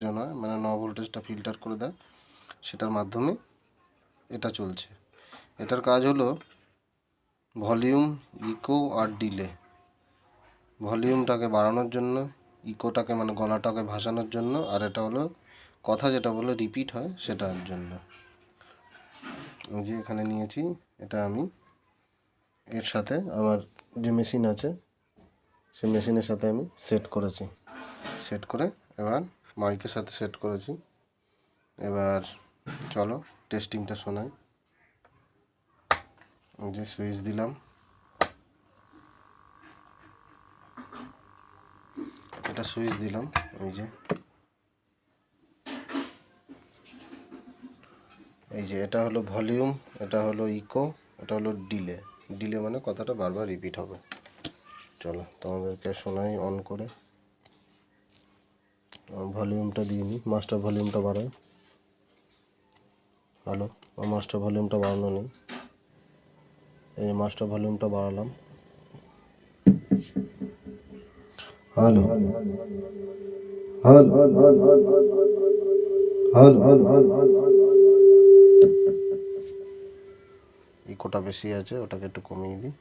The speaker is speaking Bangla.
নয়, মানে 9 ভোল্টেজটা ফিল্টার করে দেয়, সেটার মাধ্যমে এটা চলছে। এটার কাজ হলো ভলিউম, ইকো আর ডিলে। ভলিউমটাকে বাড়ানোর জন্য, ইকোটাকে মানে গলাটাকে ভাসানোর জন্য, আর এটা হলো কথা যেটা বলে রিপিট হয় সেটার জন্য। এই যে এখানে নিয়েছি, এটা আমি এর সাথে আমার যে মেশিন আছে সেই মেশিনের সাথে আমি সেট করেছি। সেট করে এবার মাইকের সাথে সেট করেছি। এবার চলো টেস্টিংটা শোনাই। এই যে সুইচ দিলাম, এটা সুইচ দিলাম, এই যে এটা হলো ভলিউম, এটা হলো ইকো, এটা হলো ডিলে। ডিলে মানে কথাটা বারবার রিপিট হবে। চলো তোমাদেরকে শোনাই অন করে। ভলিউমটা দিয়ে নিই, মাস্টার ভলিউমটা বাড়াই। হ্যালো, মাস্টার ভলিউমটা বাড়ানো নেই, এই মাস্টার ভলিউমটা বাড়ালাম। হ্যালো হ্যালো ইকোটা বেশি আছে, ওটাকে একটু কমিয়ে দিই।